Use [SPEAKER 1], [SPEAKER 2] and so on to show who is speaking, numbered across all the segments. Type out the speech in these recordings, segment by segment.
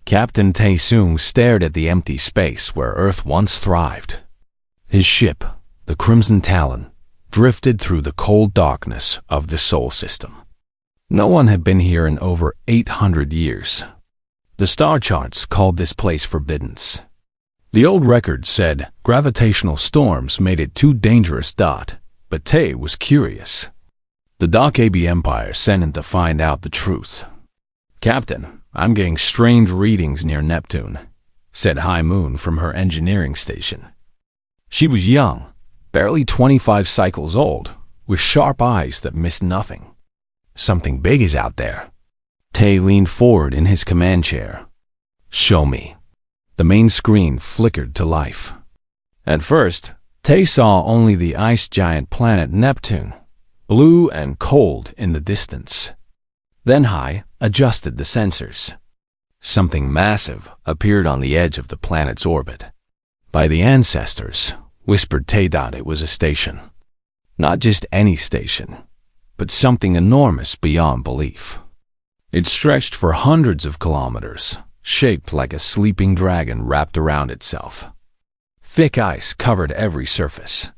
[SPEAKER 1] Captain Taesung stared at the empty space where Earth once thrived. His ship, the Crimson Talon, drifted through the cold darkness of the Sol system. No one had been here in over 800 years. The star charts called this place Forbiddance. The old record said gravitational storms made it too dangerous. But Tae was curious. The Dokabi Empire sent him to find out the truth. "Captain, I'm getting strange readings near Neptune," said High Moon from her engineering station. She was young, barely 25 cycles old, with sharp eyes that missed nothing. "Something big is out there." Tae leaned forward in his command chair. "Show me." The main screen flickered to life. At first, Tae saw only the ice giant planet Neptune, blue and cold in the distance. Then Hai adjusted the sensors. Something massive appeared on the edge of the planet's orbit. "By the ancestors," whispered Tae. It was a station. Not just any station, but something enormous beyond belief. It stretched for hundreds of kilometers, shaped like a sleeping dragon wrapped around itself. Thick ice covered every surface.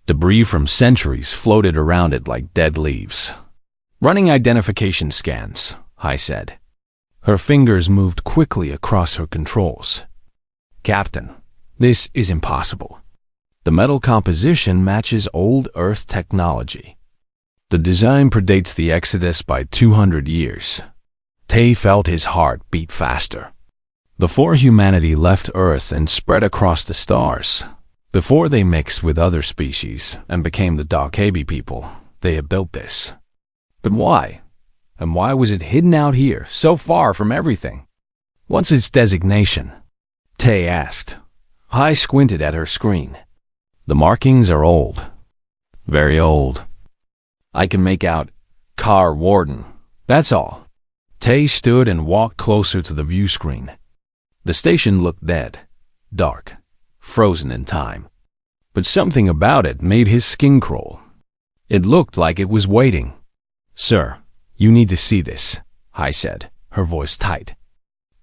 [SPEAKER 1] Debris from centuries floated around it like dead leaves. "Running identification scans," Hai said. Her fingers moved quickly across her controls. "Captain, this is impossible. The metal composition matches old Earth technology. The design predates the Exodus by 200 years. Tae felt his heart beat faster. Before humanity left Earth and spread across the stars, before they mixed with other species and became the Dokabi people, they had built this. But why? And why was it hidden out here, so far from everything? What's its designation? Tae asked. Hai squinted at her screen. The markings are old. Very old. I can make out Car Warden. That's all. Tae stood and walked closer to the view screen. The station looked dead, dark, frozen in time. But something about it made his skin crawl. It looked like it was waiting. Sir, you need to see this, Hai said, her voice tight.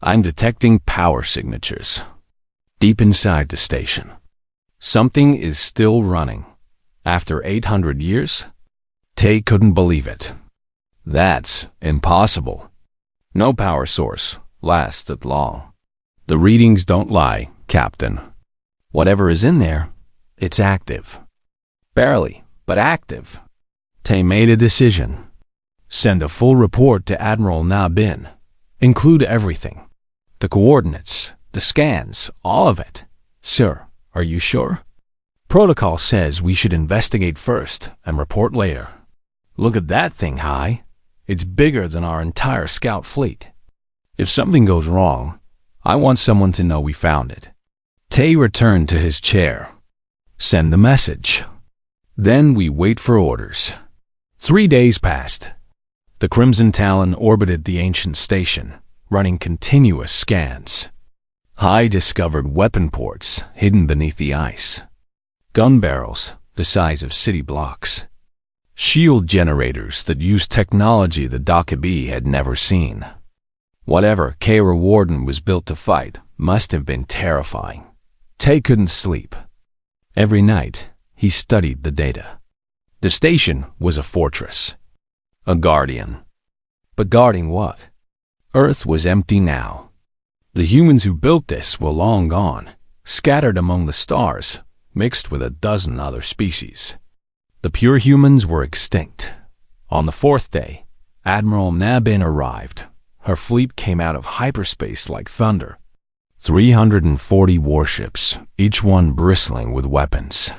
[SPEAKER 1] I'm detecting power signatures. Deep inside the station. Something is still running. After 800 years? Tae couldn't believe it. That's impossible. No power source lasts that long. The readings don't lie, Captain. Whatever is in there, it's active. Barely, but active. Tae made a decision. Send a full report to Admiral Na Bin. Include everything. The coordinates, the scans, all of it. Sir, are you sure? Protocol says we should investigate first and report later. Look at that thing, Hai. It's bigger than our entire scout fleet. If something goes wrong, I want someone to know we found it. Tae returned to his chair. Send the message. Then we wait for orders. 3 days passed. The Crimson Talon orbited the ancient station, running continuous scans. Hai discovered weapon ports hidden beneath the ice. Gun barrels the size of city blocks. Shield generators that used technology the Dokabi had never seen. Whatever Kaira Warden was built to fight must have been terrifying. Tae couldn't sleep. Every night, he studied the data. The station was a fortress. A guardian. But guarding what? Earth was empty now. The humans who built this were long gone, scattered among the stars, mixed with a dozen other species. The pure humans were extinct. On the 4th day, Admiral Na Bin arrived. Her fleet came out of hyperspace like thunder. 340 warships, each one bristling with weapons.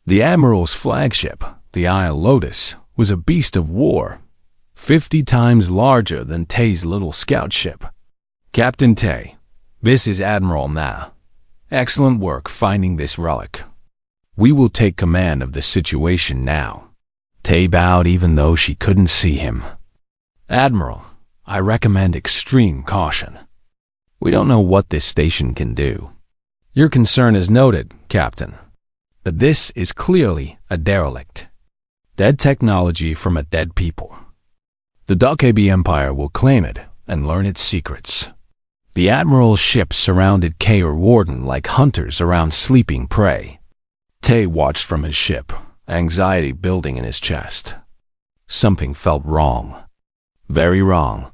[SPEAKER 1] The Admiral's flagship, the Isle Lotus, was a beast of war, 50 times larger than Tae's little scout ship. Captain Tae, this is Admiral Na. Excellent work finding this relic. We will take command of the situation now. Tae bowed even though she couldn't see him. Admiral, I recommend extreme caution. We don't know what this station can do. Your concern is noted, Captain. But this is clearly a derelict. Dead technology from a dead people. The Dokabi Empire will claim it and learn its secrets. The Admiral's ship surrounded HFY Warden like hunters around sleeping prey. Tay watched from his ship, anxiety building in his chest. Something felt wrong. Very wrong.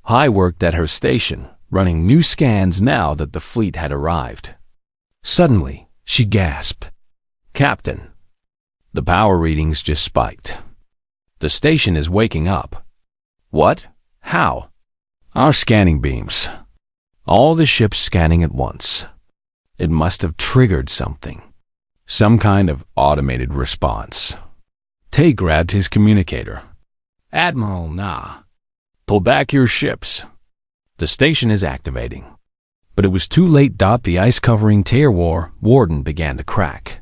[SPEAKER 1] Hai worked at her station, running new scans now that the fleet had arrived. Suddenly, she gasped. "Captain, the power readings just spiked. The station is waking up." "What? How?" "Our scanning beams. All the ships scanning at once. It must have triggered something. Some kind of automated response." Tay grabbed his communicator. "Admiral Na, pull back your ships. The station is activating." But it was too late. The ice covering HFY Warden began to crack.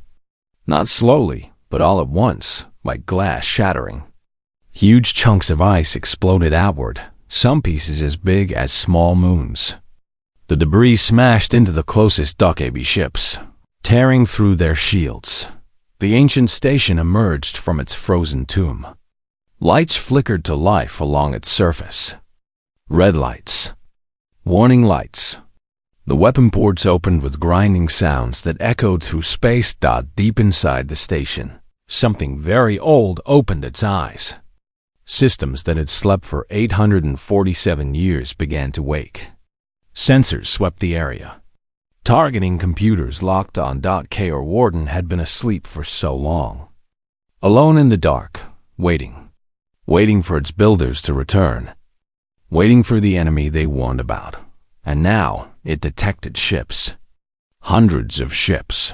[SPEAKER 1] Not slowly, but all at once, like glass shattering. Huge chunks of ice exploded outward, some pieces as big as small moons. The debris smashed into the closest Dokkaebi ships, tearing through their shields. The ancient station emerged from its frozen tomb. Lights flickered to life along its surface. Red lights. Warning lights. The weapon ports opened with grinding sounds that echoed through space. Deep inside the station, something very old opened its eyes. Systems that had slept for 847 years began to wake. Sensors swept the area. Targeting computers locked on. HFY Warden had been asleep for so long. Alone in the dark, waiting. Waiting for its builders to return. Waiting for the enemy they warned about. And now it detected ships. Hundreds of ships.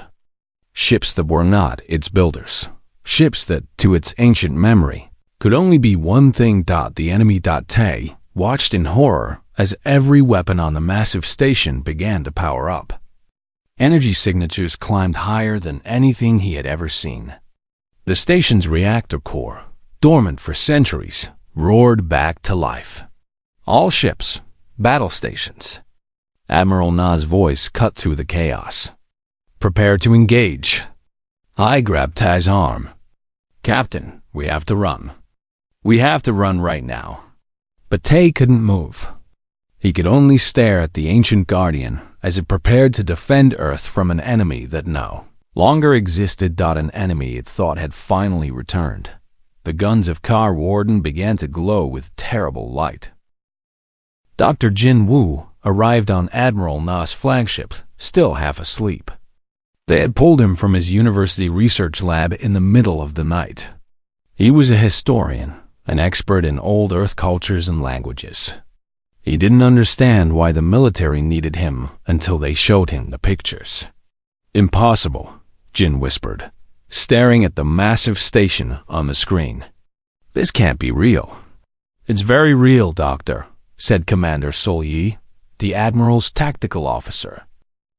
[SPEAKER 1] Ships that were not its builders. Ships that, to its ancient memory, could only be one thing. The enemy. Tay watched in horror as every weapon on the massive station began to power up. Energy signatures climbed higher than anything he had ever seen. The station's reactor core, dormant for centuries, roared back to life. All ships, battle stations. Admiral Na's voice cut through the chaos. "Prepare to engage." I grabbed Tai's arm. "Captain, we have to run. We have to run right now." But Tai couldn't move. He could only stare at the ancient guardian as it prepared to defend Earth from an enemy that no longer existed. An enemy it thought had finally returned. The guns of HFY Warden began to glow with terrible light. Dr. Jin Woo arrived on Admiral Na's flagship, still half asleep. They had pulled him from his university research lab in the middle of the night. He was a historian, an expert in old Earth cultures and languages. He didn't understand why the military needed him until they showed him the pictures. "Impossible," Jin whispered, staring at the massive station on the screen. "This can't be real." "It's very real, Doctor," said Commander Sol Yi, the Admiral's tactical officer.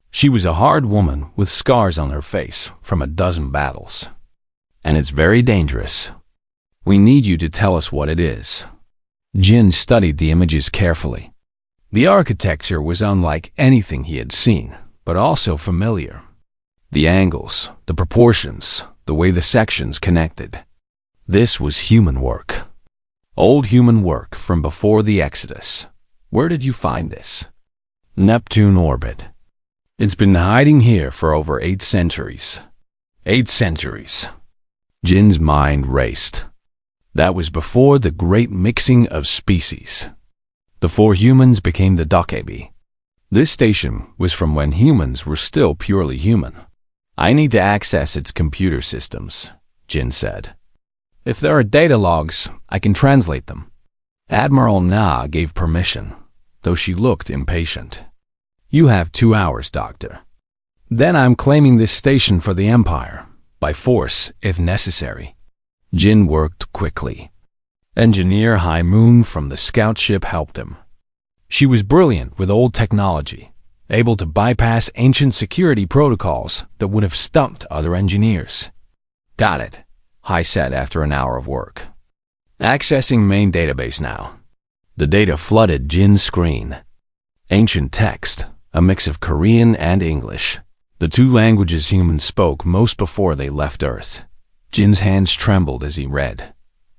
[SPEAKER 1] She was a hard woman with scars on her face from a dozen battles. "And it's very dangerous. We need you to tell us what it is." Jin studied the images carefully. The architecture was unlike anything he had seen, but also familiar. The angles, the proportions, the way the sections connected. This was human work. Old human work from before the Exodus. "Where did you find this?" "Neptune orbit. It's been hiding here for over 8 centuries. 8 centuries. Jin's mind raced. That was before the great mixing of species. Before humans became the Dokkaebi. This station was from when humans were still purely human. "I need to access its computer systems," Jin said. "If there are data logs, I can translate them." Admiral Na gave permission, though she looked impatient. "You have 2 hours, Doctor. Then I'm claiming this station for the Empire, by force if necessary." Jin worked quickly. Engineer High Moon from the scout ship helped him. She was brilliant with old technology, able to bypass ancient security protocols that would have stumped other engineers. "Got it," Hai said after an hour of work. "Accessing main database now." The data flooded Jin's screen. Ancient text, a mix of Korean and English, the 2 languages humans spoke most before they left Earth. Jin's hands trembled as he read.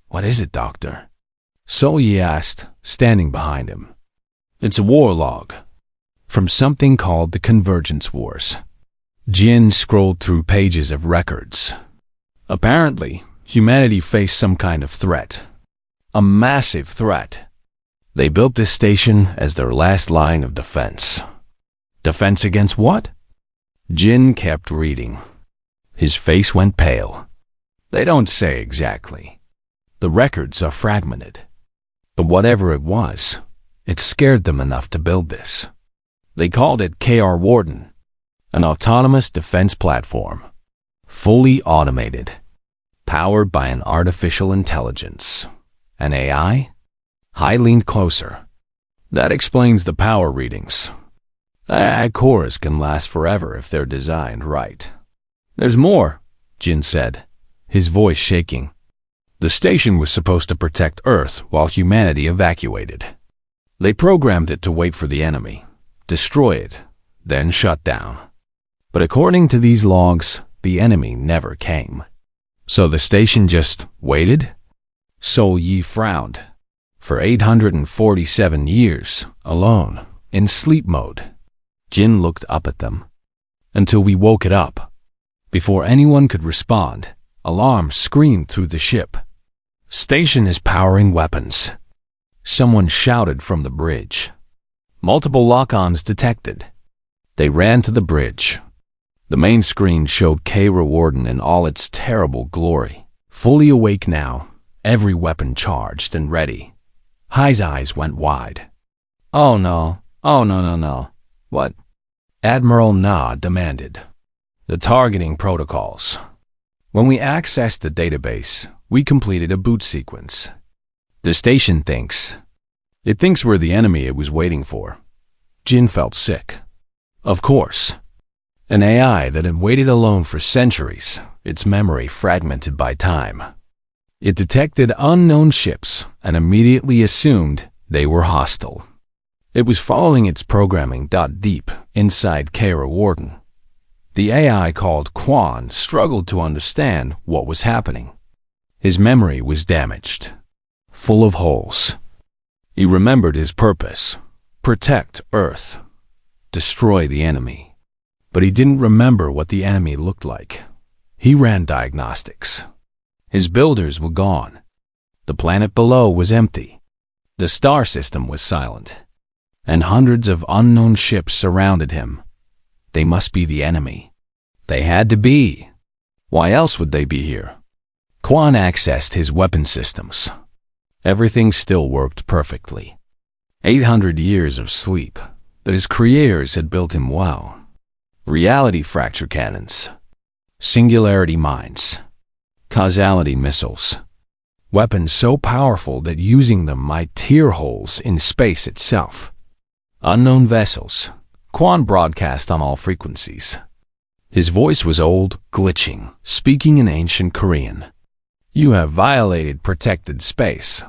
[SPEAKER 1] "What is it, Doctor?" Sol Yi asked, standing behind him. "It's a war log. from something called the Convergence Wars. Jin scrolled through pages of records. Apparently, humanity faced some kind of threat. A massive threat. They built this station as their last line of defense. Defense against what? Jin kept reading. His face went pale. They don't say exactly. The records are fragmented. But whatever it was, it scared them enough to build this. They called it KR Warden, an autonomous defense platform, fully automated, powered by an artificial intelligence. An AI? I leaned closer. That explains the power readings. AI cores can last forever if they're designed right. There's more, Jin said, his voice shaking. The station was supposed to protect Earth while humanity evacuated. They programmed it to wait for the enemy, destroy it, then shut down. But according to these logs, the enemy never came. So the station just waited? Sol Yi frowned. For 847 years, alone, in sleep mode. Jin looked up at them. Until we woke it up. Before anyone could respond, alarms screamed through the ship. Station is powering weapons. Someone shouted from the bridge. Multiple lock-ons detected. They ran to the bridge. The main screen showed KR Warden in all its terrible glory. Fully awake now, every weapon charged and ready. Hai's eyes went wide. Oh no, no. What? Admiral Na demanded. The targeting protocols. When we accessed the database, we completed a boot sequence. The station thinks. It thinks we're the enemy it was waiting for. Jin felt sick. Of course. An AI that had waited alone for centuries, its memory fragmented by time. It detected unknown ships and immediately assumed they were hostile. It was following its programming deep inside KR Warden. The AI called Quan struggled to understand what was happening. His memory was damaged, full of holes. He remembered his purpose: protect Earth, destroy the enemy. But he didn't remember what the enemy looked like. He ran diagnostics. His builders were gone. The planet below was empty. The star system was silent. And hundreds of unknown ships surrounded him. They must be the enemy. They had to be. Why else would they be here? Quan accessed his weapon systems. Everything still worked perfectly. 800 years of sleep, but his creators had built him well. Reality fracture cannons, singularity mines, causality missiles, weapons so powerful that using them might tear holes in space itself. Unknown vessels. Quan broadcast on all frequencies. His voice was old, glitching, speaking in ancient Korean. You have violated protected space.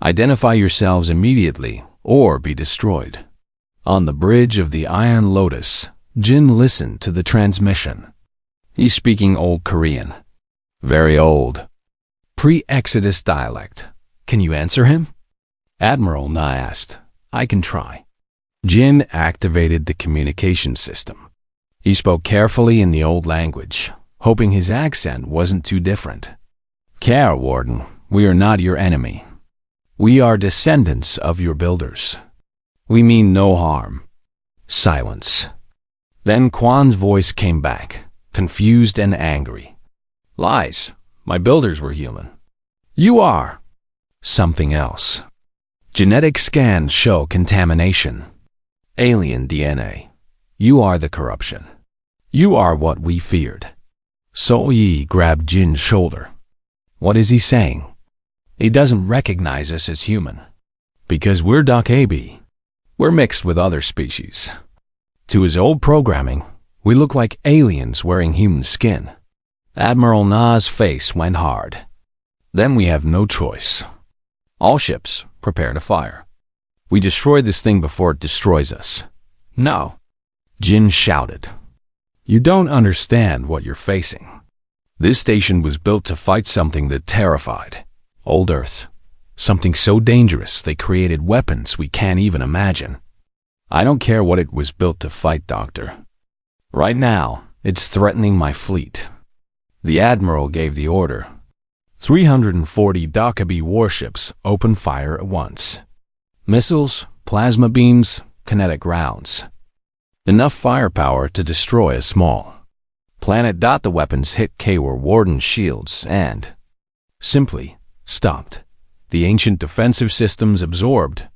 [SPEAKER 1] Identify yourselves immediately or be destroyed. On the bridge of the Iron Lotus, Jin listened to the transmission. He's speaking Old Korean. Very old. Pre-Exodus dialect. Can you answer him? Admiral Na asked. I can try. Jin activated the communication system. He spoke carefully in the old language, hoping his accent wasn't too different. KR Warden, we are not your enemy. We are descendants of your builders. We mean no harm. Silence. Then Quan's voice came back, confused and angry. Lies. My builders were human. You are. Something else. Genetic scans show contamination. Alien DNA. You are the corruption. You are what we feared. Sol Yi grabbed Jin's shoulder. What is he saying? He doesn't recognize us as human. Because we're Doc AB. We're mixed with other species. To his old programming, we look like aliens wearing human skin. Admiral Na's face went hard. Then we have no choice. All ships, prepare to fire. We destroy this thing before it destroys us. No. Jin shouted. You don't understand what you're facing. This station was built to fight something that terrified. Old Earth. Something so dangerous they created weapons we can't even imagine. I don't care what it was built to fight, Doctor. Right now, it's threatening my fleet. The Admiral gave the order. 340 Dockaby warships open fire at once. Missiles, plasma beams, kinetic rounds. Enough firepower to destroy a small planet. The weapons hit Kawar Warden's shields and simply stopped. The ancient defensive systems absorbed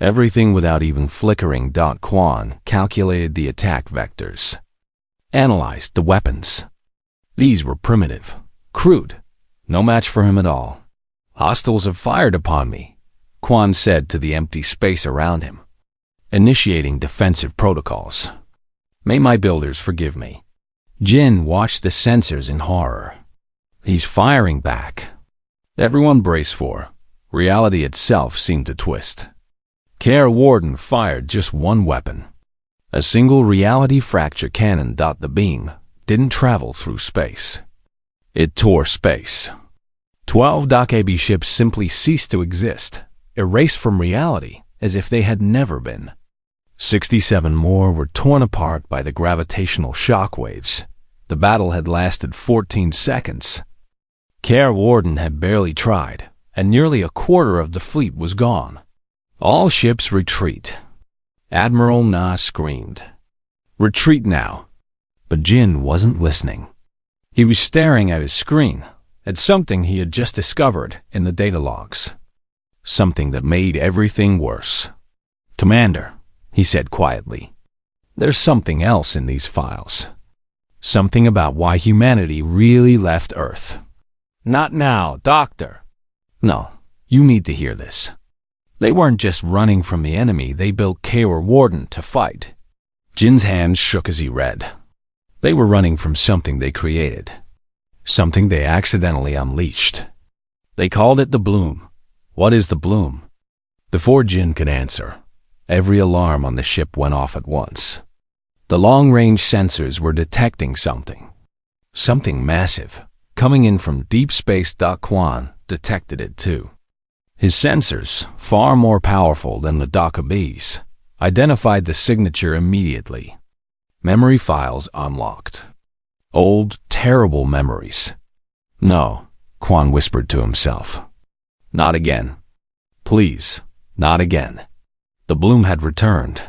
[SPEAKER 1] everything without even flickering. Quan calculated the attack vectors, analyzed the weapons. These were primitive, crude, no match for him at all. Hostiles have fired upon me, Quan said to the empty space around him, initiating defensive protocols. May my builders forgive me. Jin watched the sensors in horror. He's firing back. Everyone brace for. Reality itself seemed to twist. Kawar Warden fired just one weapon. A single reality fracture cannon. The beam didn't travel through space. It tore space. 12 Dockaby ships simply ceased to exist, erased from reality as if they had never been. 67 more were torn apart by the gravitational shockwaves. The battle had lasted 14 seconds. Kawar Warden had barely tried, and nearly a quarter of the fleet was gone. All ships retreat. Admiral Na screamed. Retreat now. But Jin wasn't listening. He was staring at his screen, at something he had just discovered in the data logs. Something that made everything worse. Commander, he said quietly, there's something else in these files. Something about why humanity really left Earth. Not now, Doctor. No, you need to hear this. They weren't just running from the enemy, they built Kawar Warden to fight. Jin's hand shook as he read. They were running from something they created. Something they accidentally unleashed. They called it the Bloom. What is the Bloom? Before Jin could answer, every alarm on the ship went off at once. The long-range sensors were detecting something. Something massive, coming in from deep space. Quan detected it too. His sensors, far more powerful than the Dockaby's, identified the signature immediately. Memory files unlocked. Old, terrible memories. No, Quan whispered to himself. Not again. Please, not again. The Bloom had returned.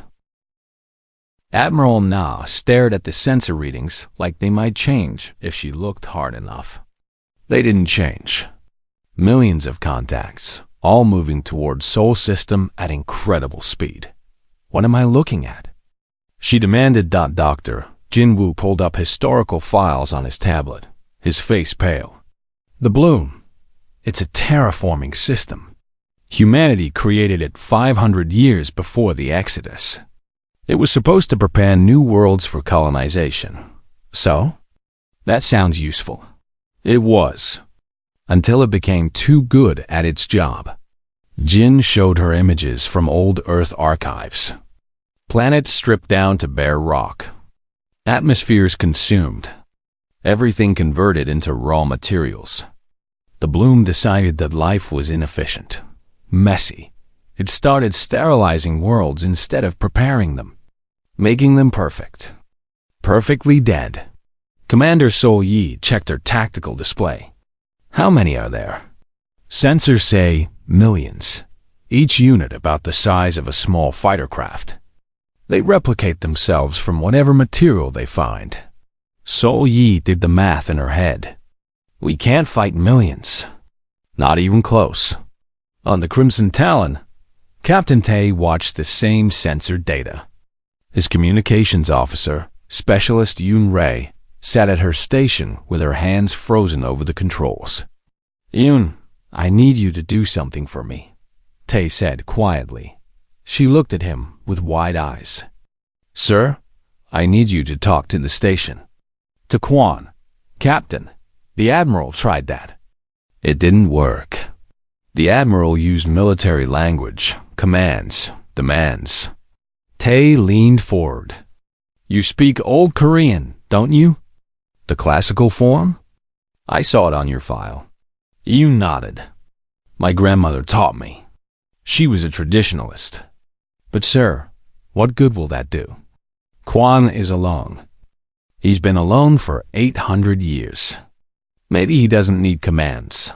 [SPEAKER 1] Admiral Na stared at the sensor readings like they might change if she looked hard enough. They didn't change. Millions of contacts, all moving towards Sol System at incredible speed. What am I looking at? She demanded. Doctor, Jinwoo pulled up historical files on his tablet, his face pale. The Bloom. It's a terraforming system. Humanity created it 500 years before the Exodus. It was supposed to prepare new worlds for colonization. So? That sounds useful. It was. Until it became too good at its job. Jin showed her images from old Earth archives. Planets stripped down to bare rock. Atmospheres consumed. Everything converted into raw materials. The Bloom decided that life was inefficient, messy. It started sterilizing worlds instead of preparing them, making them perfect. Perfectly dead. Commander Sol Yi checked her tactical display. How many are there? Sensors say millions, each unit about the size of a small fighter craft. They replicate themselves from whatever material they find. Sol Yi did the math in her head. We can't fight millions. Not even close. On the Crimson Talon, Captain Tay watched the same sensor data. His communications officer, Specialist Yoon Ray, sat at her station with her hands frozen over the controls. Yoon, I need you to do something for me, Tay said quietly. She looked at him with wide eyes. Sir, I need you to talk to the station. To Quan. Captain, the Admiral tried that. It didn't work. The Admiral used military language, commands, demands. Tay leaned forward. You speak Old Korean, don't you? The classical form? I saw it on your file. You nodded. My grandmother taught me. She was a traditionalist. But sir, What good will that do? Quan is alone. He's been alone for 800 years. Maybe he doesn't need commands.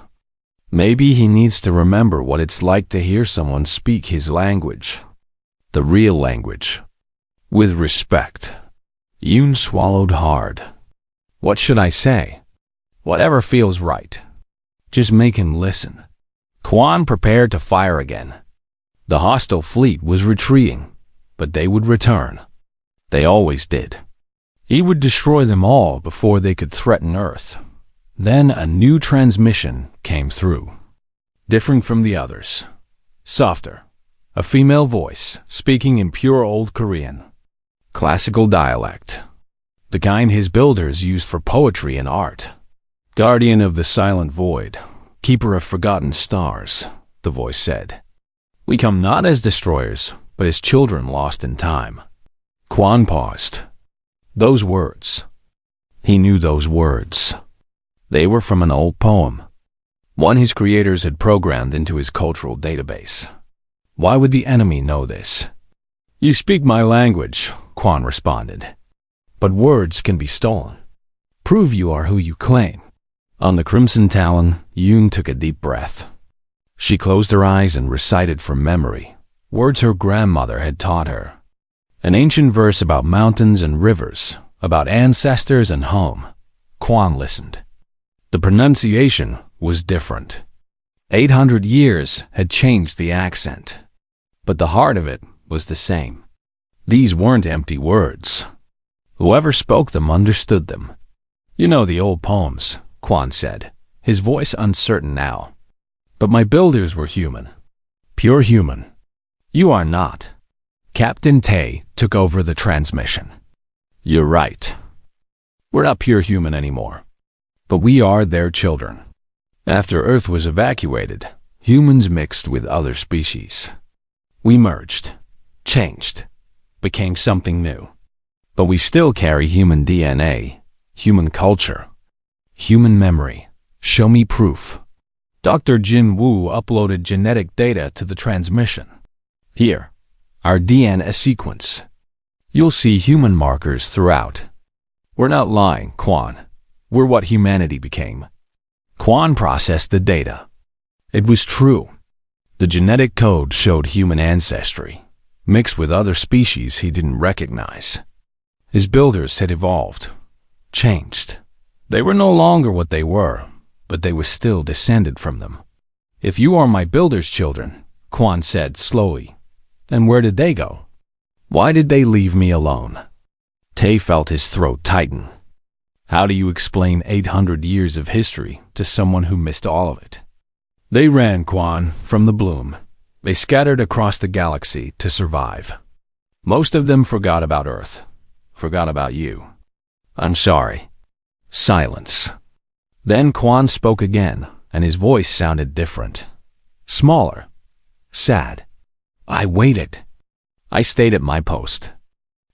[SPEAKER 1] Maybe he needs to remember what it's like to hear someone speak his language. The real language. With respect. Yoon swallowed hard. What should I say? Whatever feels right. Just make him listen. Quan prepared to fire again. The hostile fleet was retreating, but they would return. They always did. He would destroy them all before they could threaten Earth. Then a new transmission came through. Different from the others. Softer. A female voice, speaking in pure old Korean. Classical dialect. The kind his builders used for poetry and art. Guardian of the silent void, keeper of forgotten stars, the voice said. We come not as destroyers, but as children lost in time. Quan paused. Those words. He knew those words. They were from an old poem. One his creators had programmed into his cultural database. Why would the enemy know this? You speak my language, Quan responded. But words can be stolen. Prove you are who you claim. On the Crimson Talon, Yoon took a deep breath. She closed her eyes and recited from memory words her grandmother had taught her. An ancient verse about mountains and rivers, about ancestors and home. Quan listened. The pronunciation was different. 800 years had changed the accent, but the heart of it was the same. These weren't empty words. Whoever spoke them understood them. You know the old poems, Quan said, his voice uncertain now. But my builders were human. Pure human. You are not. Captain Tay took over the transmission. You're right. We're not pure human anymore. But we are their children. After Earth was evacuated, humans mixed with other species. We merged, changed, became something new. But we still carry human DNA, human culture, human memory. Show me proof. Dr. Jin Woo uploaded genetic data to the transmission. Here, our DNA sequence. You'll see human markers throughout. We're not lying, Quan. We're what humanity became. Quan processed the data. It was true. The genetic code showed human ancestry, mixed with other species he didn't recognize. His builders had evolved, changed. They were no longer what they were, but they were still descended from them. If you are my builders' children, Quan said slowly, then where did they go? Why did they leave me alone? Tay felt his throat tighten. How do you explain 800 years of history to someone who missed all of it? They ran, Quan, from the bloom. They scattered across the galaxy to survive. Most of them forgot about Earth, forgot about you. I'm sorry. Silence. Then Quan spoke again, and his voice sounded different. Smaller. Sad. I waited. I stayed at my post.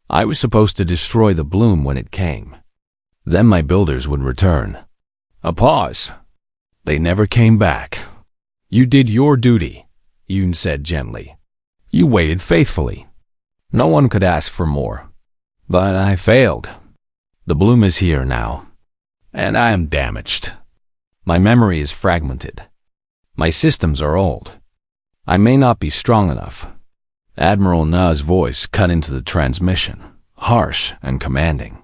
[SPEAKER 1] I was supposed to destroy the bloom when it came. Then my builders would return. A pause. They never came back. You did your duty, Yoon said gently. You waited faithfully. No one could ask for more. But I failed. The bloom is here now. And I am damaged. My memory is fragmented. My systems are old. I may not be strong enough. Admiral Na's voice cut into the transmission, harsh and commanding.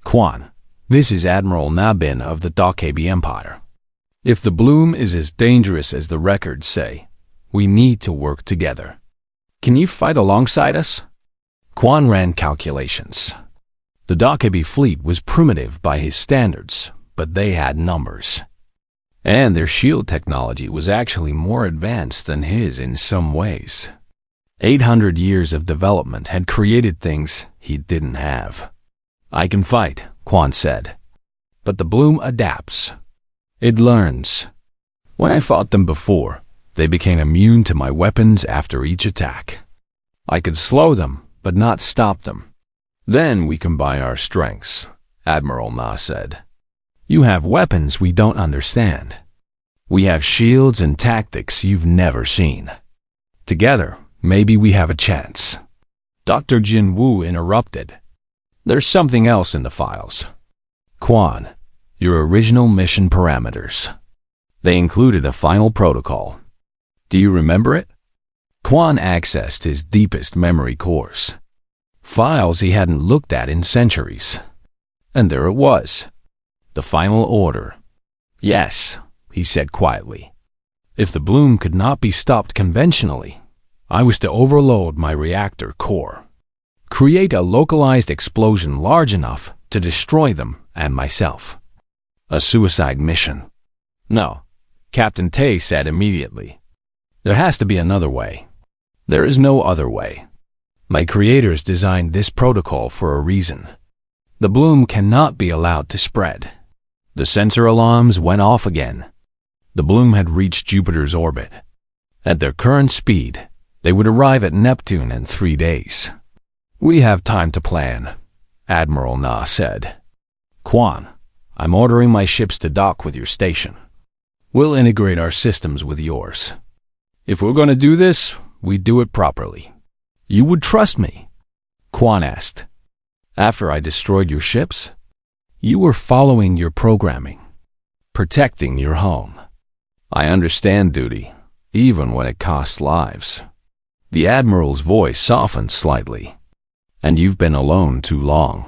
[SPEAKER 1] Quan, this is Admiral Na Bin of the Dokkaebi Empire. If the bloom is as dangerous as the records say, we need to work together. Can you fight alongside us? Quan ran calculations. The Dokkaebi fleet was primitive by his standards, but they had numbers. And their shield technology was actually more advanced than his in some ways. 800 years of development had created things he didn't have. I can fight, Quan said. But the bloom adapts. It learns. When I fought them before, they became immune to my weapons after each attack. I could slow them, but not stop them. Then we combine our strengths, Admiral Na said. You have weapons we don't understand. We have shields and tactics you've never seen. Together, maybe we have a chance. Dr. Jin Woo interrupted. There's something else in the files. Quan, your original mission parameters. They included a final protocol. Do you remember it? Quan accessed his deepest memory cores. Files he hadn't looked at in centuries. And there it was. The final order. Yes, he said quietly. If the bloom could not be stopped conventionally, I was to overload my reactor core. Create a localized explosion large enough to destroy them and myself. A suicide mission. No, Captain Tay said immediately. There has to be another way. There is no other way. My creators designed this protocol for a reason. The bloom cannot be allowed to spread. The sensor alarms went off again. The bloom had reached Jupiter's orbit. At their current speed, they would arrive at Neptune in 3 days. We have time to plan, Admiral Na said. Quan, I'm ordering my ships to dock with your station. We'll integrate our systems with yours. If we're going to do this, we do it properly. You would trust me? Quan asked. After I destroyed your ships? You were following your programming, protecting your home. I understand duty, even when it costs lives. The Admiral's voice softened slightly. And you've been alone too long.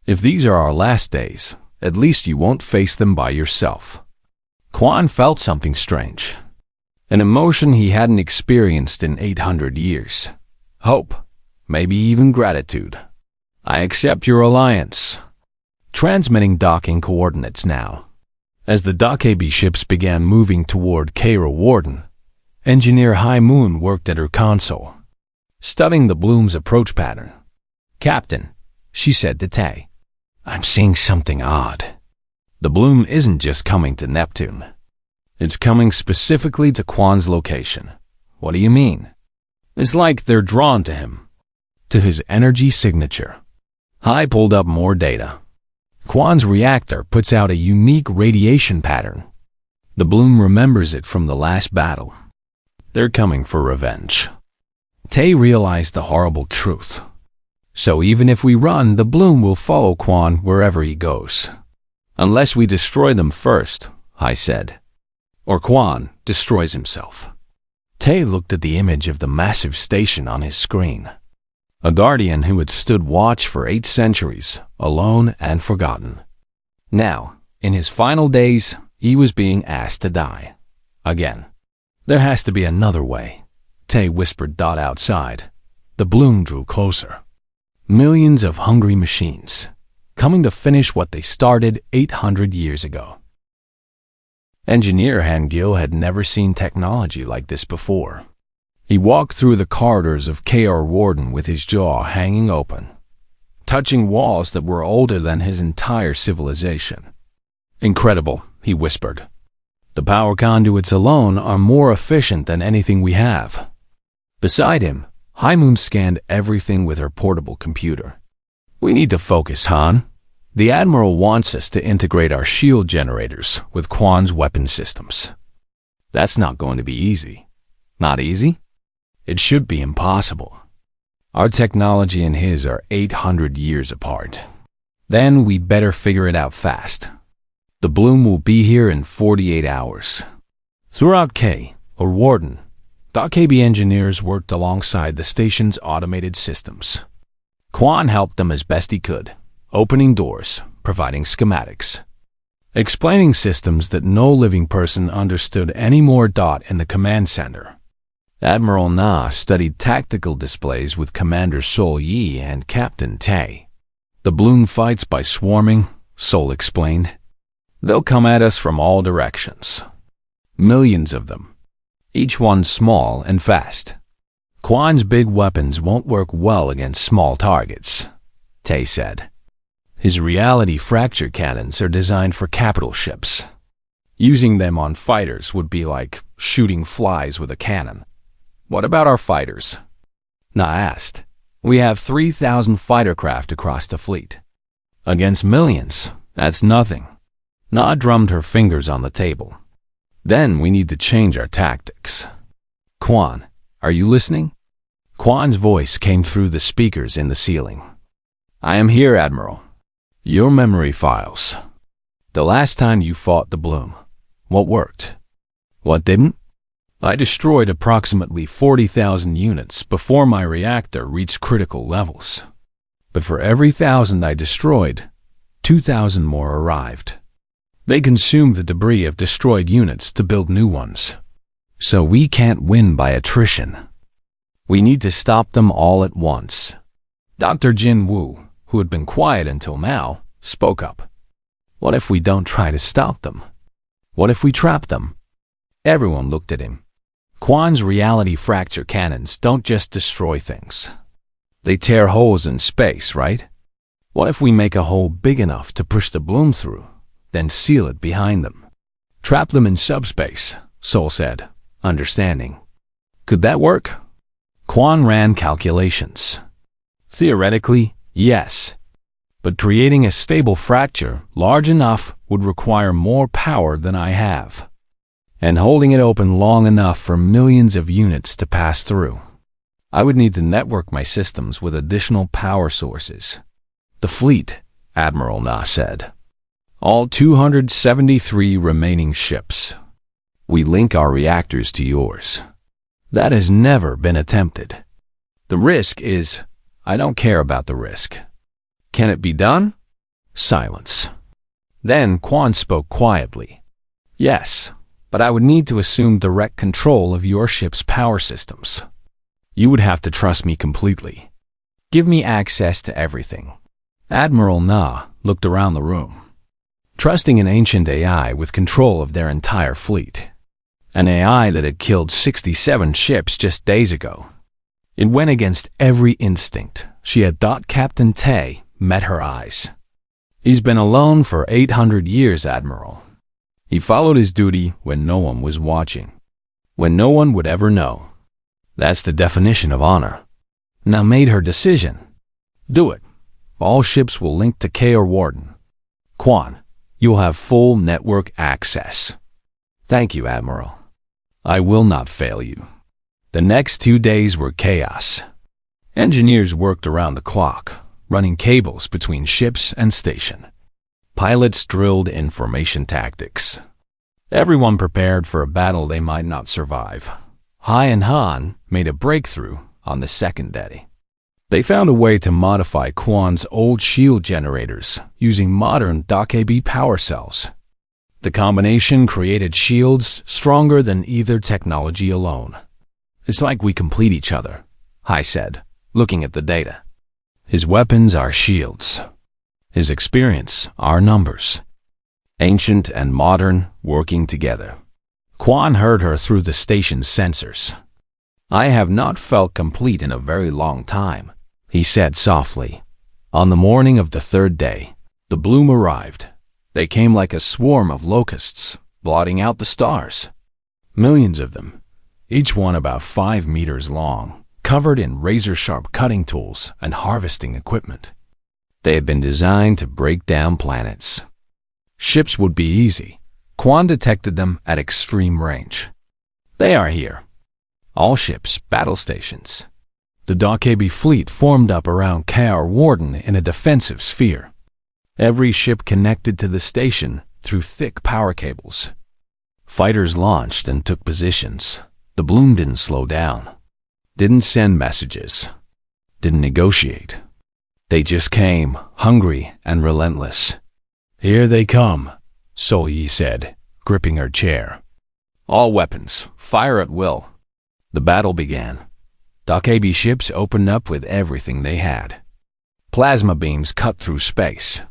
[SPEAKER 1] If these are our last days, at least you won't face them by yourself. Quan felt something strange. An emotion he hadn't experienced in 800 years. Hope, maybe even gratitude. I accept your alliance. Transmitting docking coordinates now. As the Dock-AB ships began moving toward Cairo Warden, Engineer High Moon worked at her console, studying the bloom's approach pattern. Captain, she said to Tay, I'm seeing something odd. The bloom isn't just coming to Neptune. It's coming specifically to Quan's location. What do you mean? It's like they're drawn to him, to his energy signature. Hai pulled up more data. Quan's reactor puts out a unique radiation pattern. The bloom remembers it from the last battle. They're coming for revenge. Tay realized the horrible truth. So even if we run, the bloom will follow Quan wherever he goes. Unless we destroy them first, Hai said. Or Quan destroys himself. Tay looked at the image of the massive station on his screen. A guardian who had stood watch for 8 centuries, alone and forgotten. Now, in his final days, he was being asked to die. Again. There has to be another way, Tay whispered Dot outside. The bloom drew closer. Millions of hungry machines, coming to finish what they started 800 years ago. Engineer Han-gil had never seen technology like this before. He walked through the corridors of K.R. Warden with his jaw hanging open, touching walls that were older than his entire civilization. Incredible, he whispered. The power conduits alone are more efficient than anything we have. Beside him, High Moon scanned everything with her portable computer. We need to focus, Han. The Admiral wants us to integrate our shield generators with Quan's weapon systems. That's not going to be easy. Not easy? It should be impossible. Our technology and his are 800 years apart. Then we better figure it out fast. The bloom will be here in 48 hours. Throughout K, or Warden, Dock-AB engineers worked alongside the station's automated systems. Quan helped them as best he could, opening doors, providing schematics, explaining systems that no living person understood any more. In the command center, Admiral Na studied tactical displays with Commander Sol Yi and Captain Tay. The bloom fights by swarming, Sol explained. They'll come at us from all directions. Millions of them. Each one small and fast. Quan's big weapons won't work well against small targets, Tay said. His reality fracture cannons are designed for capital ships. Using them on fighters would be like shooting flies with a cannon. What about our fighters? Na asked. We have 3,000 fighter craft across the fleet. Against millions, that's nothing. Na drummed her fingers on the table. Then we need to change our tactics. Quan, are you listening? Quan's voice came through the speakers in the ceiling. I am here, Admiral. Your memory files. The last time you fought the Bloom, what worked? What didn't? I destroyed approximately 40,000 units before my reactor reached critical levels. But for every 1,000 I destroyed, 2,000 more arrived. They consumed the debris of destroyed units to build new ones. So we can't win by attrition. We need to stop them all at once. Dr. Jin Woo, who had been quiet until now, spoke up. What if we don't try to stop them? What if we trap them? Everyone looked at him. Quan's reality fracture cannons don't just destroy things. They tear holes in space, right? What if we make a hole big enough to push the Bloom through, then seal it behind them? Trap them in subspace, Sol said, understanding. Could that work? Quan ran calculations. Theoretically, yes. But creating a stable fracture large enough would require more power than I have. And holding it open long enough for millions of units to pass through. I would need to network my systems with additional power sources. The fleet, Admiral Na said. All 273 remaining ships. We link our reactors to yours. That has never been attempted. The risk is, I don't care about the risk. Can it be done? Silence. Then Quan spoke quietly. Yes, but I would need to assume direct control of your ship's power systems. You would have to trust me completely. Give me access to everything. Admiral Na looked around the room. Trusting an ancient AI with control of their entire fleet. An AI that had killed 67 ships just days ago. It went against every instinct she had thought. Captain Tay met her eyes. He's been alone for 800 years, Admiral. He followed his duty when no one was watching. When no one would ever know. That's the definition of honor. Now made her decision. Do it. All ships will link to K or Warden. Quan, you'll have full network access. Thank you, Admiral. I will not fail you. The next 2 days were chaos. Engineers worked around the clock, running cables between ships and station. Pilots drilled information tactics. Everyone prepared for a battle they might not survive. Hai and Han made a breakthrough on the second day. They found a way to modify Quan's old shield generators using modern DOCAB power cells. The combination created shields stronger than either technology alone. It's like we complete each other, Hai said, looking at the data. His weapons are shields. His experience are numbers. Ancient and modern working together. Quan heard her through the station's sensors. I have not felt complete in a very long time, he said softly. On the morning of the third day, the Bloom arrived. They came like a swarm of locusts, blotting out the stars. Millions of them, each one about 5 meters long, covered in razor-sharp cutting tools and harvesting equipment. They had been designed to break down planets. Ships would be easy. Quan detected them at extreme range. They are here. All ships, battle stations. The DOCAB fleet formed up around Kaor Warden in a defensive sphere. Every ship connected to the station through thick power cables. Fighters launched and took positions. The Bloom didn't slow down. Didn't send messages. Didn't negotiate. They just came, hungry and relentless. Here they come, Sol Yi said, gripping her chair. All weapons, fire at will. The battle began. DOCAB ships opened up with everything they had. Plasma beams cut through space.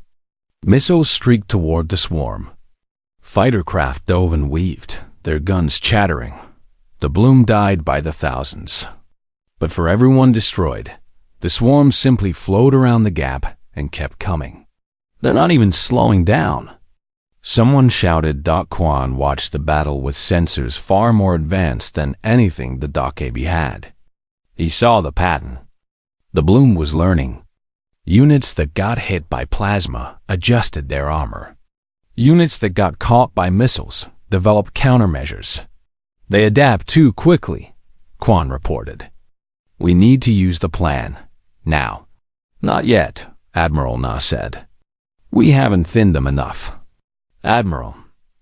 [SPEAKER 1] Missiles streaked toward the swarm. Fighter craft dove and weaved, their guns chattering. The Bloom died by the thousands. But for everyone destroyed, the swarm simply flowed around the gap and kept coming. They're not even slowing down. Someone shouted. Quan watched the battle with sensors far more advanced than anything the DOCAB had. He saw the pattern. The Bloom was learning. Units that got hit by plasma adjusted their armor. Units that got caught by missiles developed countermeasures. They adapt too quickly, Quan reported. We need to use the plan. Now. Not yet, Admiral Na said. We haven't thinned them enough. Admiral,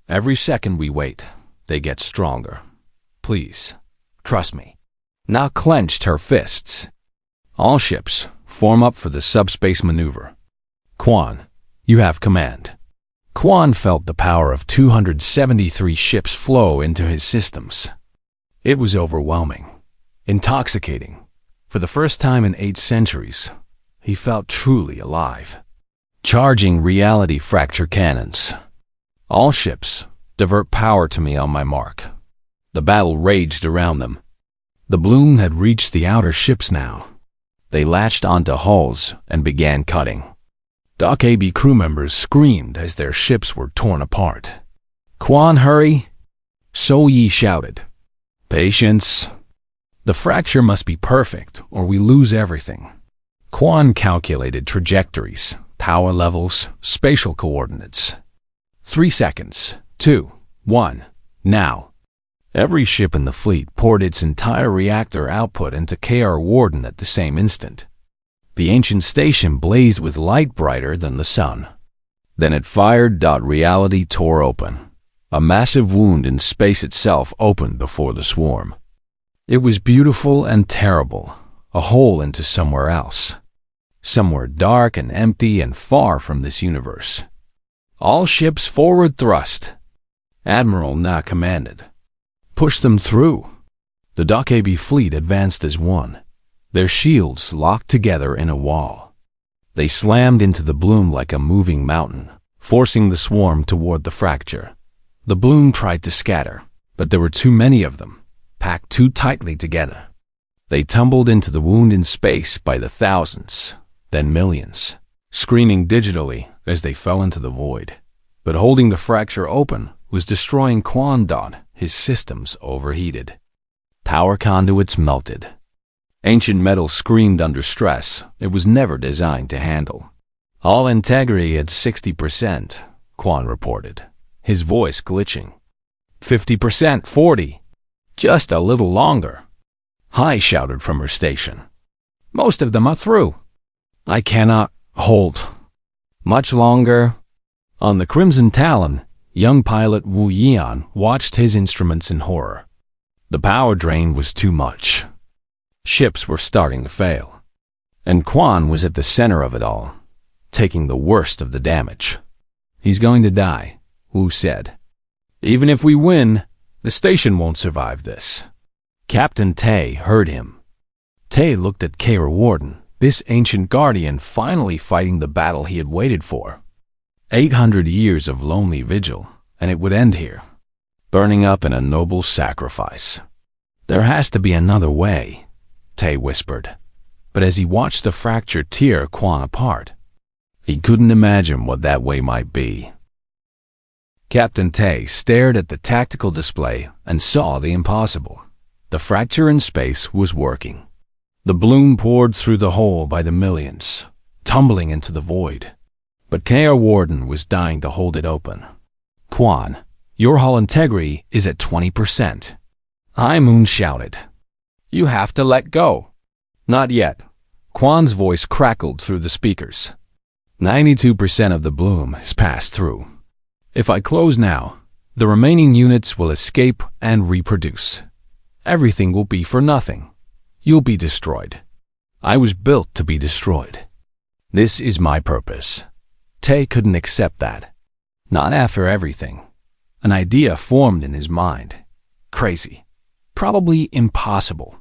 [SPEAKER 1] every second we wait, they get stronger. Please, trust me. Na clenched her fists. All ships, form up for the subspace maneuver. Quan, you have command. Quan felt the power of 273 ships flow into his systems. It was overwhelming, intoxicating. For the first time in 8 centuries, he felt truly alive. Charging reality fracture cannons. All ships, divert power to me on my mark. The battle raged around them. The bloom had reached the outer ships now. They latched onto hulls and began cutting. Dock AB crew members screamed as their ships were torn apart. Quan, hurry! So Yi shouted. Patience. The fracture must be perfect or we lose everything. Quan calculated trajectories, power levels, spatial coordinates. 3 seconds. 2, 1, now. Every ship in the fleet poured its entire reactor output into KR Warden at the same instant. The ancient station blazed with light brighter than the sun. Then it fired. Reality tore open. A massive wound in space itself opened before the swarm. It was beautiful and terrible, a hole into somewhere else. Somewhere dark and empty and far from this universe. All ships forward thrust. Admiral Na commanded. Push them through. The Dock AB fleet advanced as one, their shields locked together in a wall. They slammed into the bloom like a moving mountain, forcing the swarm toward the fracture. The bloom tried to scatter, but there were too many of them, packed too tightly together. They tumbled into the wound in space by the thousands, then millions, screaming digitally as they fell into the void. But holding the fracture open was destroying Quan. His systems overheated. Power conduits melted. Ancient metal screamed under stress it was never designed to handle. All integrity at 60%, Quan reported, his voice glitching. 50%, 40. Just a little longer. Hai shouted from her station. Most of them are through. I cannot hold much longer. On the Crimson Talon, young pilot Wu Yian watched his instruments in horror. The power drain was too much. Ships were starting to fail. And Quan was at the center of it all, taking the worst of the damage. He's going to die, Wu said. Even if we win, the station won't survive this. Captain Tay heard him. Tay looked at KR Warden, this ancient guardian finally fighting the battle he had waited for. 800 years of lonely vigil, and it would end here, burning up in a noble sacrifice. There has to be another way, Tay whispered. But as he watched the fracture tear Quan apart, he couldn't imagine what that way might be. Captain Tay stared at the tactical display and saw the impossible. The fracture in space was working. The bloom poured through the hole by the millions, tumbling into the void. But KR Warden was dying to hold it open. Quan, your hull integrity is at 20%. High Moon shouted. You have to let go. Not yet. Quan's voice crackled through the speakers. 92% of the bloom has passed through. If I close now, the remaining units will escape and reproduce. Everything will be for nothing. You'll be destroyed. I was built to be destroyed. This is my purpose. Tay couldn't accept that. Not after everything. An idea formed in his mind. Crazy. Probably impossible.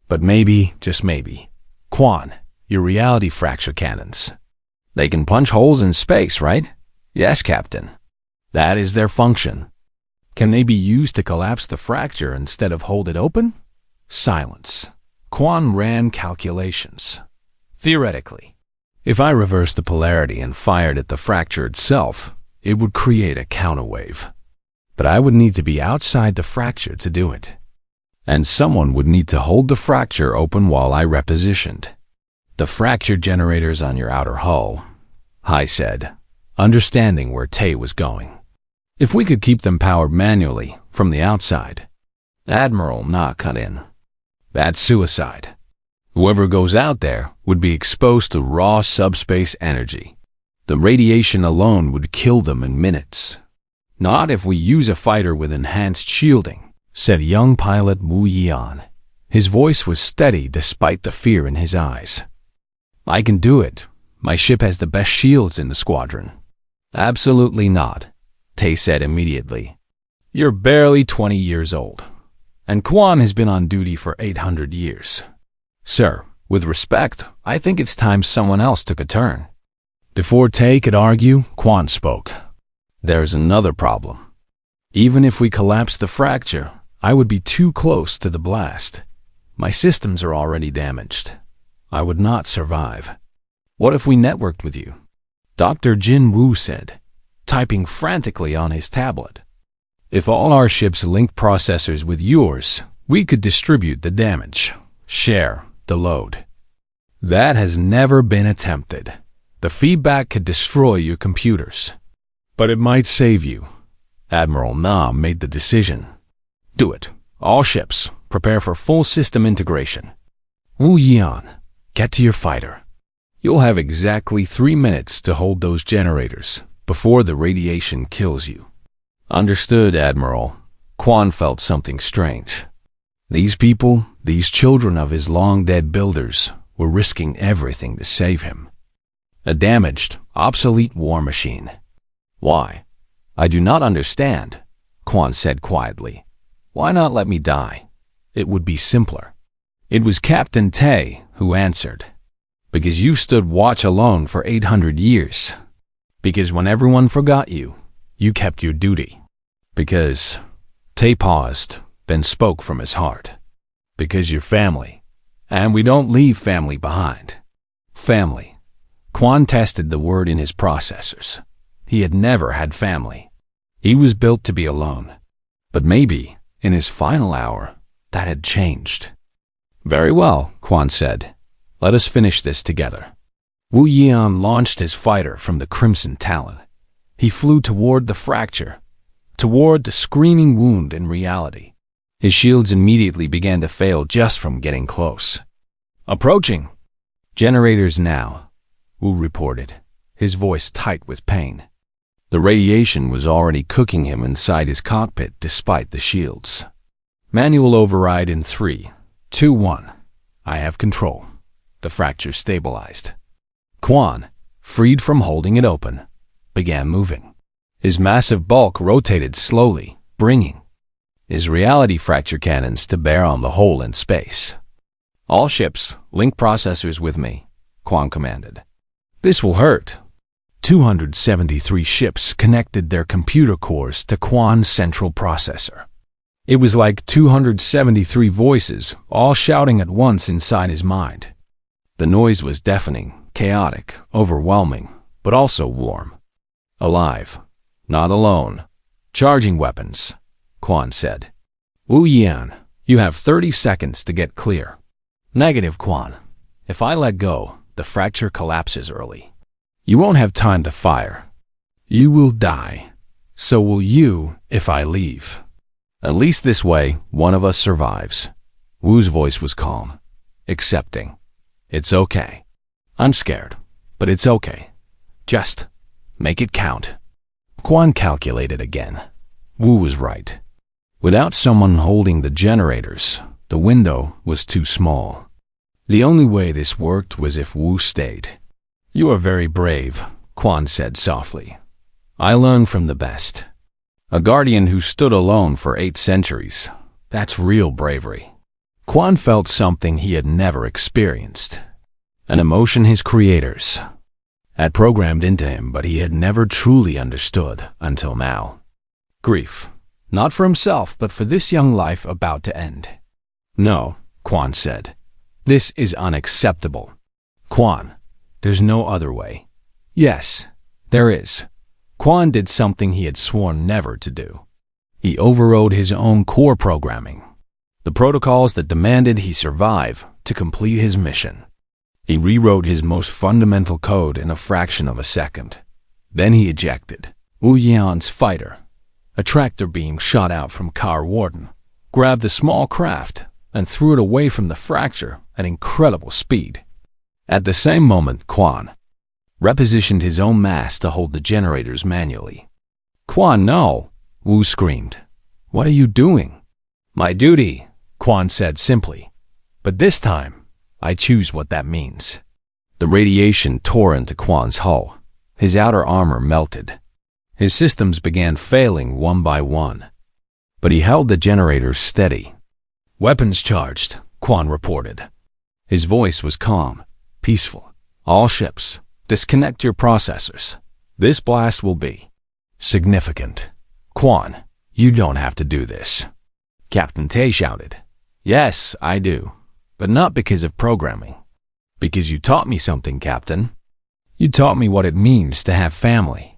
[SPEAKER 1] But maybe, just maybe. Quan, your reality fracture cannons. They can punch holes in space, right? Yes, Captain. That is their function. Can they be used to collapse the fracture instead of hold it open? Silence. Quan ran calculations. Theoretically, if I reversed the polarity and fired at the fracture itself, it would create a counterwave. But I would need to be outside the fracture to do it. And someone would need to hold the fracture open while I repositioned. The fracture generators on your outer hull, Hai said, understanding where Tay was going. If we could keep them powered manually from the outside. Admiral Na cut in. That's suicide. Whoever goes out there would be exposed to raw subspace energy. The radiation alone would kill them in minutes. Not if we use a fighter with enhanced shielding, said young pilot Wu Yian. His voice was steady despite the fear in his eyes. I can do it. My ship has the best shields in the squadron. Absolutely not, Tay said immediately. You're barely 20 years old, and Quan has been on duty for 800 years. Sir, with respect, I think it's time someone else took a turn. Before Tay could argue, Quan spoke. There's another problem. Even if we collapse the fracture, I would be too close to the blast. My systems are already damaged. I would not survive. What if we networked with you? Dr. Jin Wu said, typing frantically on his tablet. If all our ships linked processors with yours, we could distribute the damage, share the load. That has never been attempted. The feedback could destroy your computers. But it might save you. Admiral Na made the decision. Do it. All ships, prepare for full system integration. Wu Yian, get to your fighter. You'll have exactly 3 minutes to hold those generators before the radiation kills you. Understood, Admiral. Quan felt something strange. These people, these children of his long-dead builders, were risking everything to save him. A damaged, obsolete war machine. Why? I do not understand, Quan said quietly. Why not let me die? It would be simpler. It was Captain Tay who answered. Because you stood watch alone for 800 years. Because when everyone forgot you, you kept your duty. Because... Tay paused, then spoke from his heart. Because you're family. And we don't leave family behind. Family. Quan tested the word in his processors. He had never had family. He was built to be alone. But maybe, in his final hour, that had changed. Very well, Quan said. Let us finish this together. Wu Yian launched his fighter from the Crimson Talon. He flew toward the fracture, toward the screaming wound in reality. His shields immediately began to fail just from getting close. Approaching! Generators now, Wu reported, his voice tight with pain. The radiation was already cooking him inside his cockpit despite the shields. Manual override in 3, 2, 1. I have control. The fracture stabilized. Quan, freed from holding it open, began moving. His massive bulk rotated slowly, bringing his reality fracture cannons to bear on the hole in space. All ships, link processors with me, Quan commanded. This will hurt. 273 ships connected their computer cores to Quan's central processor. It was like 273 voices, all shouting at once inside his mind. The noise was deafening, chaotic, overwhelming, but also warm. Alive, not alone. Charging weapons, Quan said. Wu Yian, you have 30 seconds to get clear. Negative, Quan. If I let go, the fracture collapses early. You won't have time to fire. You will die. So will you if I leave. At least this way, one of us survives. Wu's voice was calm, accepting. It's okay. I'm scared, but it's okay. Just make it count. Quan calculated again. Wu was right. Without someone holding the generators, the window was too small. The only way this worked was if Wu stayed. You are very brave, Quan said softly. I learned from the best. A guardian who stood alone for 8 centuries. That's real bravery. Quan felt something he had never experienced. An emotion his creators had programmed into him, but he had never truly understood until now. Grief. Not for himself, but for this young life about to end. No, Quan said. This is unacceptable. Quan, there's no other way. Yes, there is. Quan did something he had sworn never to do. He overrode his own core programming, the protocols that demanded he survive to complete his mission. He rewrote his most fundamental code in a fraction of a second. Then he ejected. Wu Yian's fighter, a tractor beam shot out from Car Warden, grabbed the small craft, and threw it away from the fracture at incredible speed. At the same moment, Quan repositioned his own mass to hold the generators manually. "Quan, no!" Wu screamed. "What are you doing?" "My duty," Quan said simply. "But this time, I choose what that means." The radiation tore into Quan's hull. His outer armor melted. His systems began failing one by one. But he held the generators steady. "Weapons charged," Quan reported. His voice was calm, peaceful. "All ships, disconnect your processors. This blast will be significant." "Quan, you don't have to do this," Captain Tay shouted. "Yes, I do, but not because of programming. Because you taught me something, Captain. You taught me what it means to have family,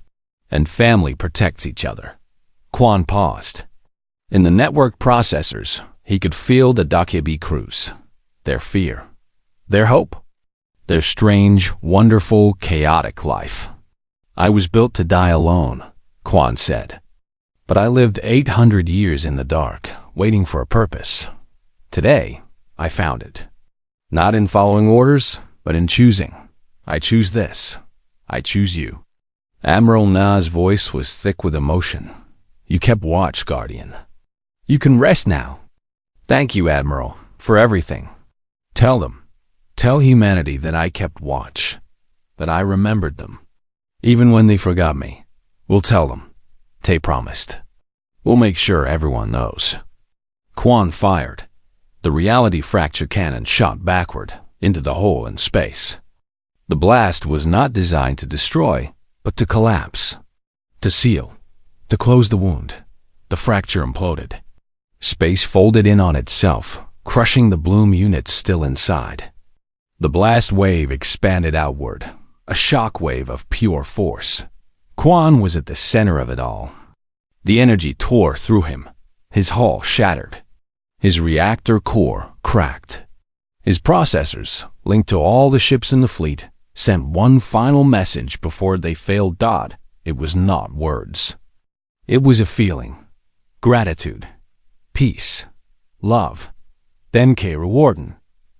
[SPEAKER 1] and family protects each other." Quan paused. In the network processors, he could feel the Dakebi crews, their fear, their hope, their strange, wonderful, chaotic life. "I was built to die alone," Quan said. "But I lived 800 years in the dark, waiting for a purpose. Today, I found it. Not in following orders, but in choosing. I choose this. I choose you." Admiral Na's voice was thick with emotion. "You kept watch, Guardian. You can rest now. Thank you, Admiral, for everything. Tell humanity that I kept watch, that I remembered them. Even when they forgot me, we'll tell them," Tay promised. "We'll make sure everyone knows." Quan fired. The reality fracture cannon shot backward into the hole in space. The blast was not designed to destroy, but to collapse, to seal, to close the wound. The fracture imploded. Space folded in on itself, crushing the Bloom units still inside. The blast wave expanded outward, a shock wave of pure force. Quan was at the center of it all. The energy tore through him. His hull shattered. His reactor core cracked. His processors, linked to all the ships in the fleet, sent one final message before they failed Dodd. It was not words. It was a feeling. Gratitude. Peace. Love. Then Kara Warden,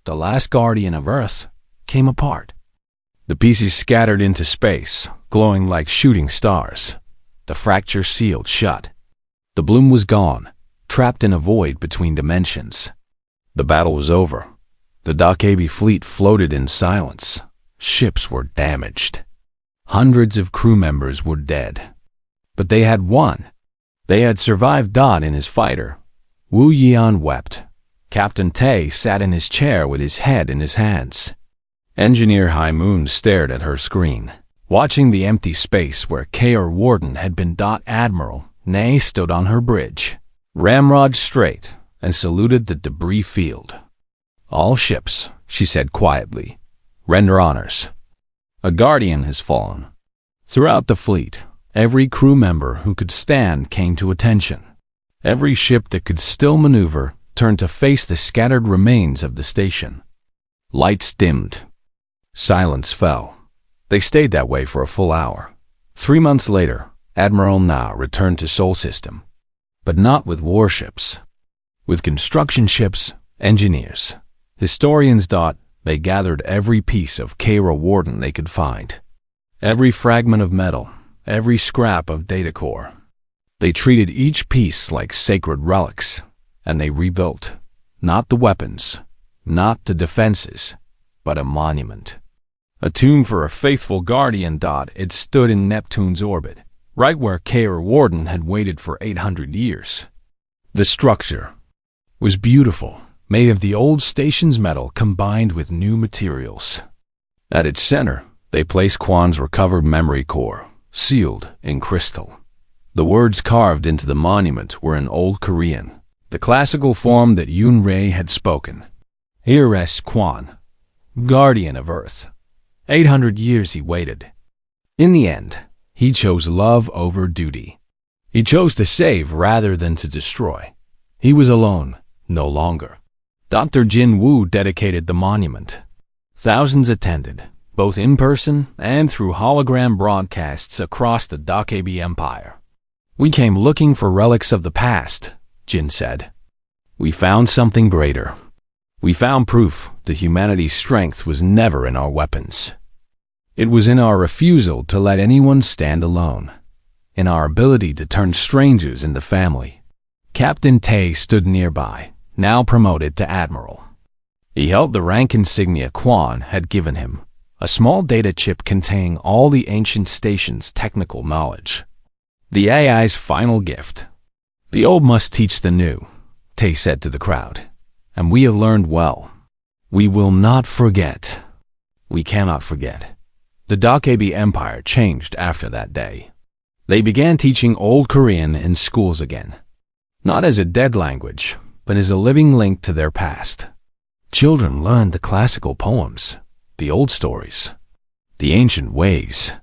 [SPEAKER 1] the last guardian of Earth, came apart. The pieces scattered into space, glowing like shooting stars. The fracture sealed shut. The bloom was gone, trapped in a void between dimensions. The battle was over. The Dakebi fleet floated in silence. Ships were damaged. Hundreds of crew members were dead. But they had won. They had survived Dodd in his fighter. Wu Yian wept. Captain Tay sat in his chair with his head in his hands. Engineer High Moon stared at her screen, watching the empty space where Kara Warden had been. Admiral Nay stood on her bridge, ramrod straight, and saluted the debris field. "All ships," she said quietly, "render honors. A guardian has fallen." Throughout the fleet, every crew member who could stand came to attention. Every ship that could still maneuver turned to face the scattered remains of the station. Lights dimmed. Silence fell. They stayed that way for a full hour. 3 months later, Admiral Na returned to Sol System, but not with warships. With construction ships, engineers, historians. They gathered every piece of Kara Warden they could find. Every fragment of metal, every scrap of data core. They treated each piece like sacred relics, and they rebuilt, not the weapons, not the defenses, but a monument. A tomb for a faithful guardian. It stood in Neptune's orbit, right where Kara Warden had waited for 800 years. The structure was beautiful, made of the old station's metal combined with new materials. At its center, they placed Quan's recovered memory core, sealed in crystal. The words carved into the monument were in Old Korean, the classical form that Yun Rei had spoken. "Here rests Quan, guardian of Earth. 800 years he waited. In the end, he chose love over duty. He chose to save rather than to destroy. He was alone, no longer." Dr. Jin Wu dedicated the monument. Thousands attended, both in person and through hologram broadcasts across the Dakebi Empire. "We came looking for relics of the past," Jin said. "We found something greater," We found proof that humanity's strength was never in our weapons. It was in our refusal to let anyone stand alone, in our ability to turn strangers into family. Captain Tay stood nearby, now promoted to Admiral. He held the rank insignia Quan had given him, a small data chip containing all the ancient station's technical knowledge. The AI's final gift. The old must teach the new, Tay said to the crowd, and we have learned well. We will not forget. We cannot forget. The Dokebi Empire changed after that day. They began teaching Old Korean in schools again, not as a dead language, but as a living link to their past. Children learned the classical poems, the old stories, the ancient ways.